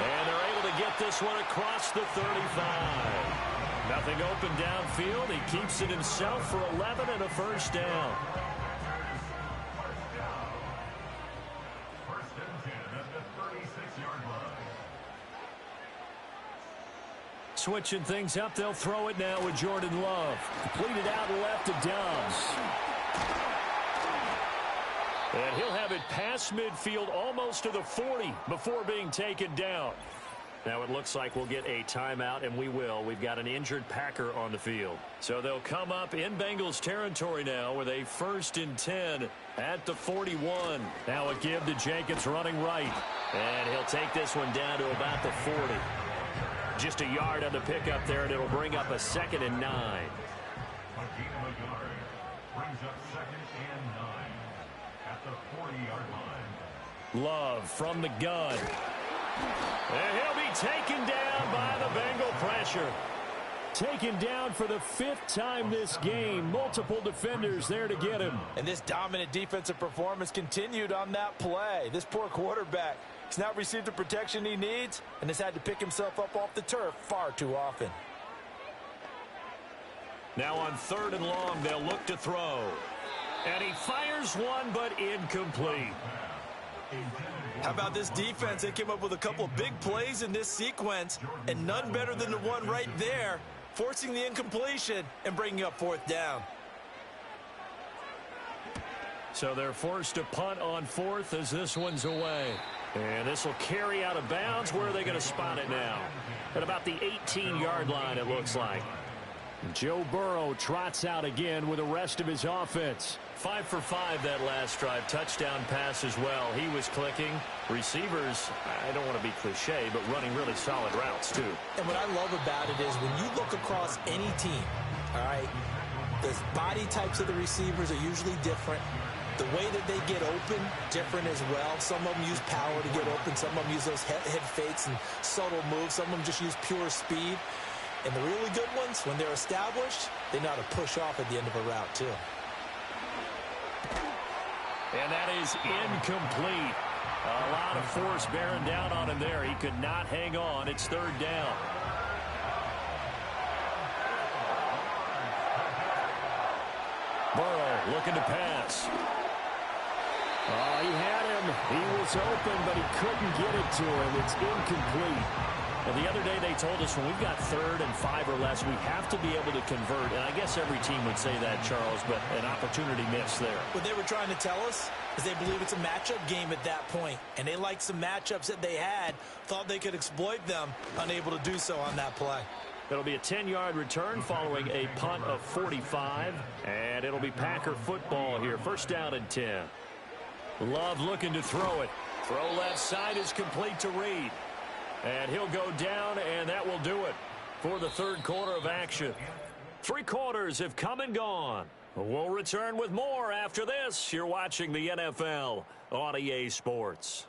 And they're able to get this one across the 35. Nothing open downfield. He keeps it himself for 11 and a first down. Switching things up, they'll throw it now with Jordan Love. Completed out left to Dobbs. And he'll have it past midfield almost to the 40 before being taken down. Now it looks like we'll get a timeout, and we will. We've got an injured Packer on the field. So they'll come up in Bengals territory now with a 1st and 10 at the 41. Now a give to Jacobs running right. And he'll take this one down to about the 40. Just a yard on the pickup there, and it'll bring up a 2nd and 9. A gain of a yard brings up 2nd and 9 at the 40-yard line. Love from the gun. And he'll be taken down by the Bengal pressure. Taken down for the 5th time this game. Multiple defenders there to get him. And this dominant defensive performance continued on that play. This poor quarterback has not received the protection he needs and has had to pick himself up off the turf far too often. Now on 3rd and long, they'll look to throw. And he fires one, but incomplete. How about this defense? They came up with a couple of big plays in this sequence, and none better than the one right there, forcing the incompletion and bringing up 4th down. So they're forced to punt on 4th as this one's away. And this will carry out of bounds. Where are they going to spot it now? At about the 18-yard line, it looks like. Joe Burrow trots out again with the rest of his offense. 5 for 5 that last drive. Touchdown pass as well. He was clicking. Receivers, I don't want to be cliche, but running really solid routes too. And what I love about it is when you look across any team, all right, the body types of the receivers are usually different. The way that they get open, different as well. Some of them use power to get open. Some of them use those head fakes and subtle moves. Some of them just use pure speed. And the really good ones, when they're established, they know how to push off at the end of a route too. And that is incomplete. A lot of force bearing down on him there. He could not hang on. It's 3rd down. Burrow looking to pass. Oh, he had him. He was open, but he couldn't get it to him. It's incomplete. And the other day they told us when we've got 3rd and 5 or less, we have to be able to convert. And I guess every team would say that, Charles, but an opportunity missed there. What they were trying to tell us is they believe it's a matchup game at that point. And they liked some matchups that they had, thought they could exploit them, unable to do so on that play. It'll be a 10-yard return following a punt of 45. And it'll be Packer football here. 1st down and 10. Love looking to throw it. Throw left side is complete to Reed. And he'll go down, and that will do it for the 3rd quarter of action. 3 quarters have come and gone. We'll return with more after this. You're watching the NFL on EA Sports.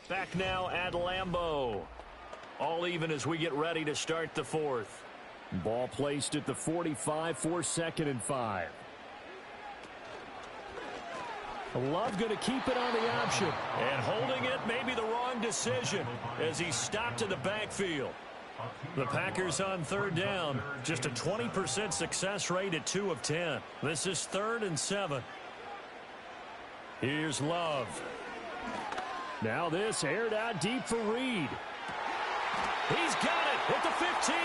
Back now at Lambeau. All even as we get ready to start the 4th. Ball placed at the 45 for 2nd and 5. Love going to keep it on the option. And holding it may be the wrong decision as he stopped in the backfield. The Packers on 3rd down. Just a 20% success rate at 2 of 10. This is 3rd and 7. Here's Love. Now this aired out deep for Reed. He's got it at the 15.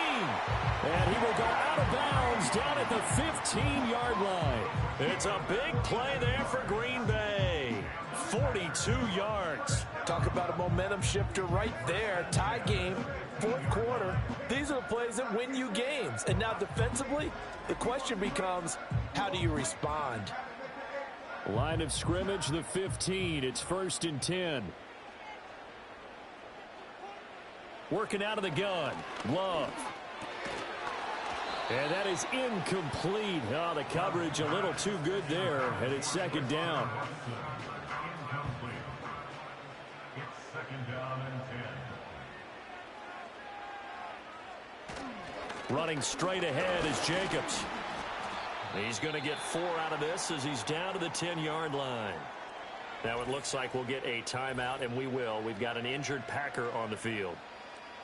And he will go out of bounds down at the 15-yard line. It's a big play there for Green Bay. 42 yards. Talk about a momentum shifter right there. Tie game, 4th quarter. These are the plays that win you games. And now defensively, the question becomes, how do you respond? Line of scrimmage, the 15. It's 1st and 10. Working out of the gun. Love. And that is incomplete. Oh, the coverage a little too good there, and it's 2nd down. Incomplete. It's 2nd down and 10. Running straight ahead is Jacobs. He's going to get 4 out of this as he's down to the 10-yard line. Now it looks like we'll get a timeout, and we will. We've got an injured Packer on the field.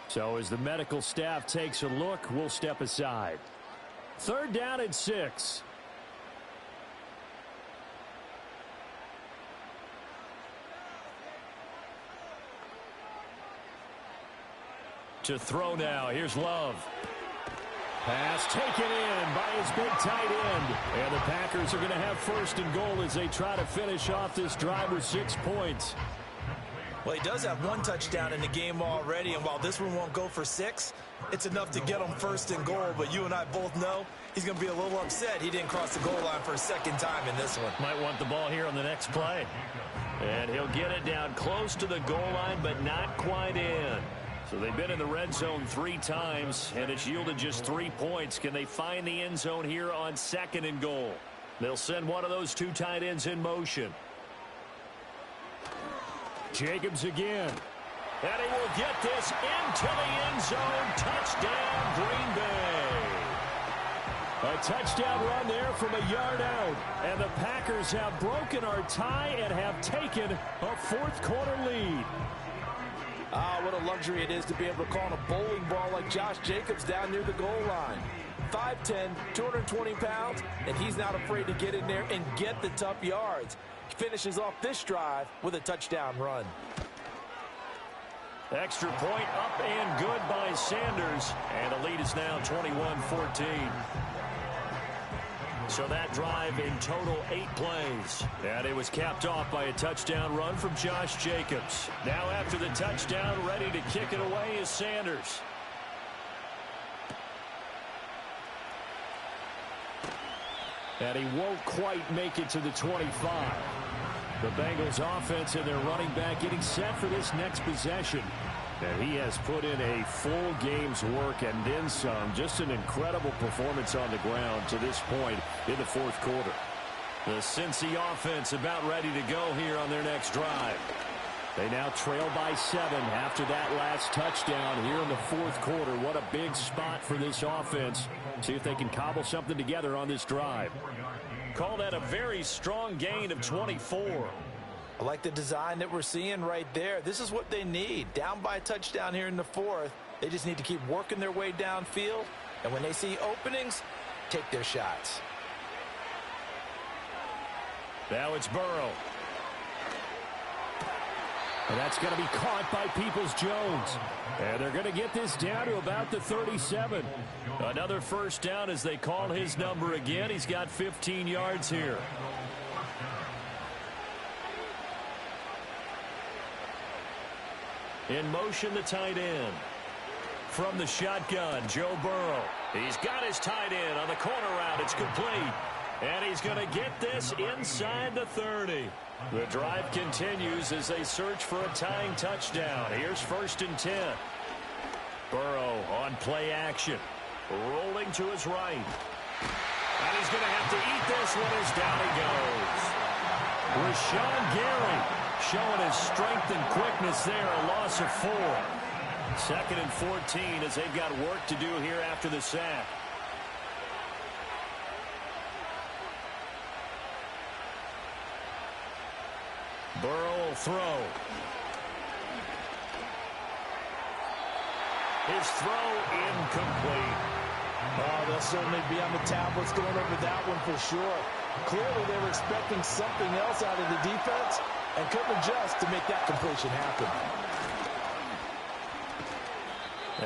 So as the medical staff takes a look, we'll step aside. 3rd down and 6. To throw now. Here's Love. Pass taken in by his big tight end. And the Packers are going to have first and goal as they try to finish off this drive with 6 points. Well, he does have one touchdown in the game already, and while this one won't go for 6, it's enough to get him first and goal. But you and I both know he's going to be a little upset he didn't cross the goal line for a second time in this one. Might want the ball here on the next play. And he'll get it down close to the goal line, but not quite in. So they've been in the red zone 3 times, and it's yielded just 3 points. Can they find the end zone here on second and goal? They'll send one of those 2 tight ends in motion. Jacobs again. And he will get this into the end zone. Touchdown, Green Bay. A touchdown run there from a yard out. And the Packers have broken our tie and have taken a fourth-quarter lead. Ah, what a luxury it is to be able to call a bowling ball like Josh Jacobs down near the goal line. 5'10", 220 pounds, and he's not afraid to get in there and get the tough yards. Finishes off this drive with a touchdown run. Extra point up and good by Sanders. And the lead is now 21-14. So that drive in total 8 plays. And it was capped off by a touchdown run from Josh Jacobs. Now after the touchdown, ready to kick it away is Sanders. And he won't quite make it to the 25. The Bengals offense and their running back getting set for this next possession. And he has put in a full game's work and then some. Just an incredible performance on the ground to this point in the fourth quarter. The Cincy offense about ready to go here on their next drive. They now trail by 7 after that last touchdown here in the fourth quarter. What a big spot for this offense. See if they can cobble something together on this drive. Call that a very strong gain of 24. I like the design that we're seeing right there. This is what they need. Down by a touchdown here in the fourth. They just need to keep working their way downfield. And when they see openings, take their shots. Now it's Burrow. And that's going to be caught by Peoples-Jones. And they're going to get this down to about the 37. Another first down as they call his number again. He's got 15 yards here. In motion, the tight end. From the shotgun, Joe Burrow. He's got his tight end on the corner route. It's complete. And he's going to get this inside the 30. The drive continues as they search for a tying touchdown. Here's 1st and 10. Burrow on play action. Rolling to his right. And he's going to have to eat this one as down he goes. Rashawn Gary showing his strength and quickness there. A loss of 4. 2nd and 14 as they've got work to do here after the sack. Burrow will throw. His throw incomplete. Oh, they'll certainly be on the tablets going over that one for sure. Clearly they were expecting something else out of the defense and couldn't adjust to make that completion happen.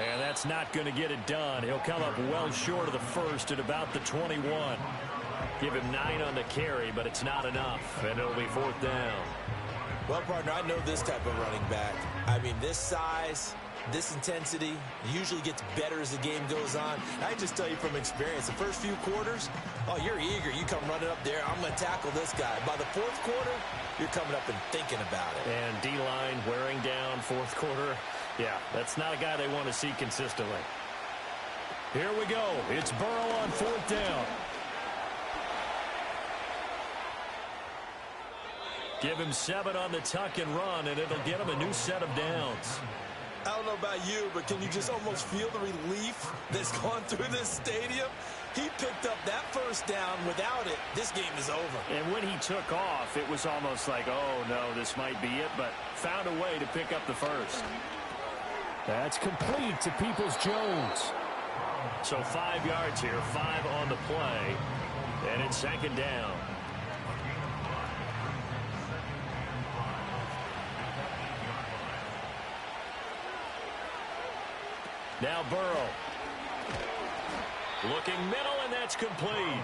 And that's not going to get it done. He'll come up well short of the first at about the 21. Give him 9 on the carry, but it's not enough. And it'll be 4th down. Well, partner, I know this type of running back. I mean, this size, this intensity usually gets better as the game goes on. I just tell you from experience, the first few quarters, oh, you're eager. You come running up there. I'm going to tackle this guy. By the fourth quarter, you're coming up and thinking about it. And D-line wearing down fourth quarter. Yeah, that's not a guy they want to see consistently. Here we go. It's Burrow on 4th down. Give him 7 on the tuck and run, and it'll get him a new set of downs. I don't know about you, but can you just almost feel the relief that's gone through this stadium? He picked up that first down. Without it, this game is over. And when he took off, it was almost like, oh, no, this might be it, but found a way to pick up the first. That's complete to Peoples-Jones. So 5 yards here, 5 on the play, and it's 2nd down. Now Burrow. Looking middle, and that's complete.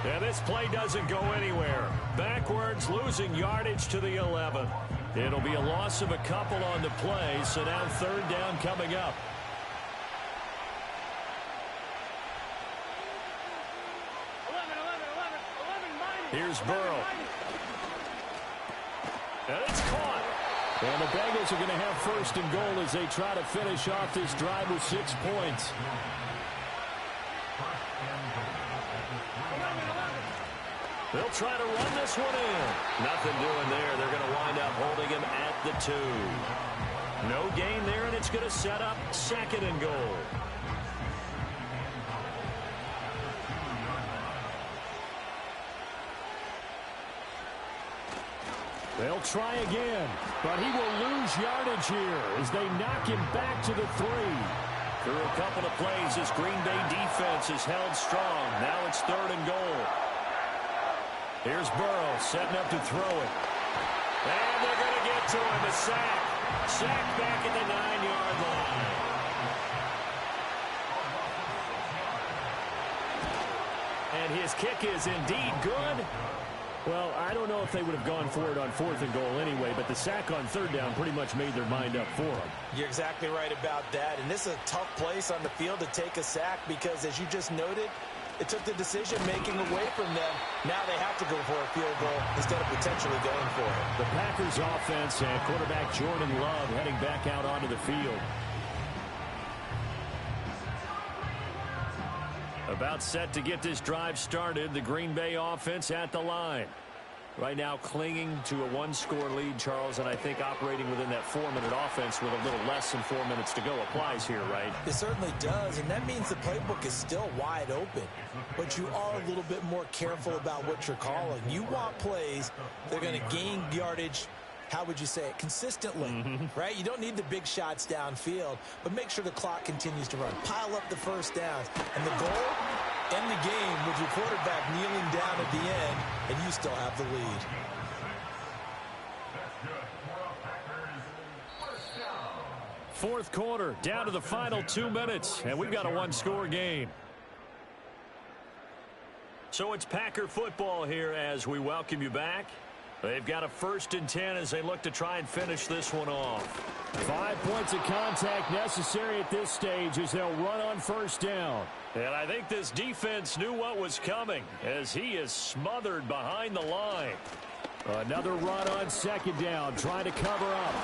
And this play doesn't go anywhere. Backwards, losing yardage to the 11. It'll be a loss of a couple on the play, so now third down coming up. Here's Burrow. And it's caught. And the Bengals are going to have first and goal as they try to finish off this drive with 6 points. They'll try to run this one in. Nothing doing there. They're going to wind up holding him at the 2. No gain there, and it's going to set up second and goal. They'll try again, but he will lose yardage here as they knock him back to the 3. Through a couple of plays, this Green Bay defense is held strong. Now it's third and goal. Here's Burrow setting up to throw it. And they're going to get to him. A sack. Sack back at the 9-yard line. And his kick is indeed good. Well, I don't know if they would have gone for it on 4th and goal anyway, but the sack on 3rd down pretty much made their mind up for them. You're exactly right about that. And this is a tough place on the field to take a sack because, as you just noted, it took the decision-making away from them. Now they have to go for a field goal instead of potentially going for it. The Packers offense and quarterback Jordan Love heading back out onto the field. About set to get this drive started. The Green Bay offense at the line. Right now clinging to a 1-score lead, Charles, and I think operating within that 4-minute offense with a little less than 4 minutes to go applies here, right? It certainly does, and that means the playbook is still wide open. But you are a little bit more careful about what you're calling. You want plays that are going to gain yardage, how would you say it, consistently, right? You don't need the big shots downfield, but make sure the clock continues to run. Pile up the first downs. And the goal, end the game with your quarterback kneeling down at the end, and you still have the lead. Fourth quarter, down to the final 2 minutes, and we've got a 1-score game. So it's Packer football here as we welcome you back. They've got a 1st and 10 as they look to try and finish this one off. 5 points of contact necessary at this stage as they'll run on 1st down. And I think this defense knew what was coming as he is smothered behind the line. Another run on 2nd down, trying to cover up.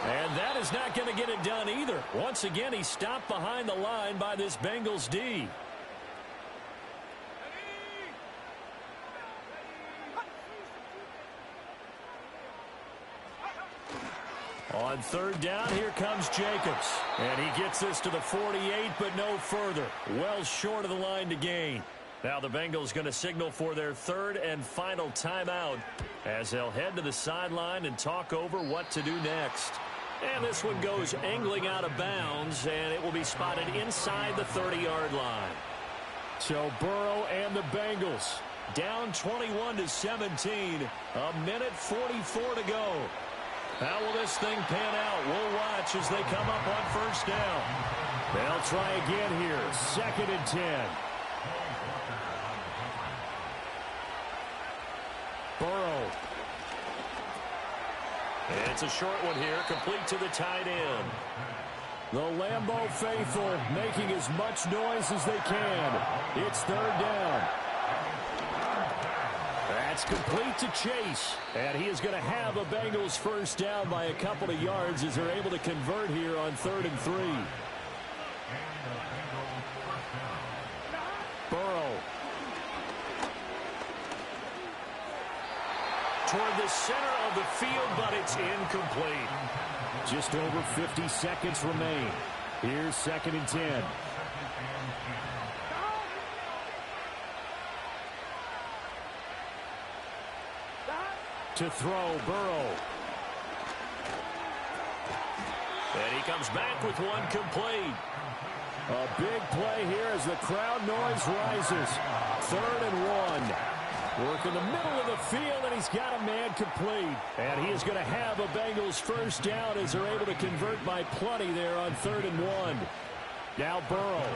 And that is not going to get it done either. Once again, he's stopped behind the line by this Bengals D. On 3rd down, here comes Jacobs. And he gets this to the 48, but no further. Well short of the line to gain. Now the Bengals going to signal for their 3rd and final timeout as they'll head to the sideline and talk over what to do next. And this one goes angling out of bounds, and it will be spotted inside the 30-yard line. So Burrow and the Bengals down 21-17. A minute 44 to go. How will this thing pan out? We'll watch as they come up on 1st down. They'll try again here. 2nd and 10. Burrow. It's a short one here, complete to the tight end. The Lambeau faithful making as much noise as they can. It's 3rd down. That's complete to Chase. And he is going to have a Bengals 1st down by a couple of yards as they're able to convert here on 3rd and 3. Burrow. Toward the center of the field, but it's incomplete. Just over 50 seconds remain. Here's 2nd and 10. To throw, Burrow. And he comes back with one complete. A big play here as the crowd noise rises. 3rd and 1. Work in the middle of the field, and he's got a man complete. And he is going to have a Bengals 1st down as they're able to convert by plenty there on 3rd and 1. Now Burrow.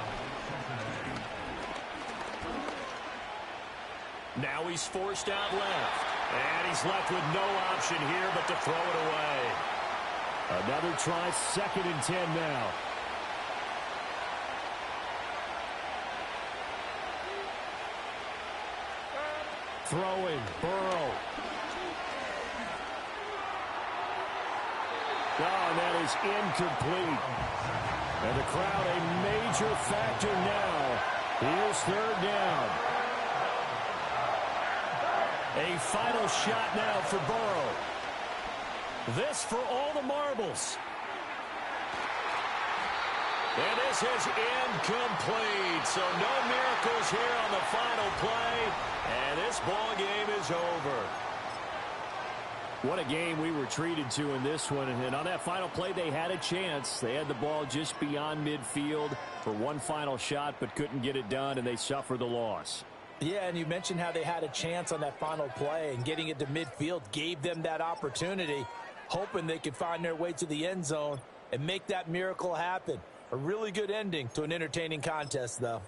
Now he's forced out left. And he's left with no option here but to throw it away. Another try, 2nd and 10 now. Throwing, Burrow. Oh, and that is incomplete. And the crowd a major factor now. Here's 3rd down. A final shot now for Burrow. This for all the marbles. And this is incomplete. So no miracles here on the final play. And this ball game is over. What a game we were treated to in this one. And on that final play, they had a chance. They had the ball just beyond midfield for one final shot, but couldn't get it done, and they suffered the loss. Yeah, and you mentioned how they had a chance on that final play, and getting it to midfield gave them that opportunity, hoping they could find their way to the end zone and make that miracle happen. A really good ending to an entertaining contest, though.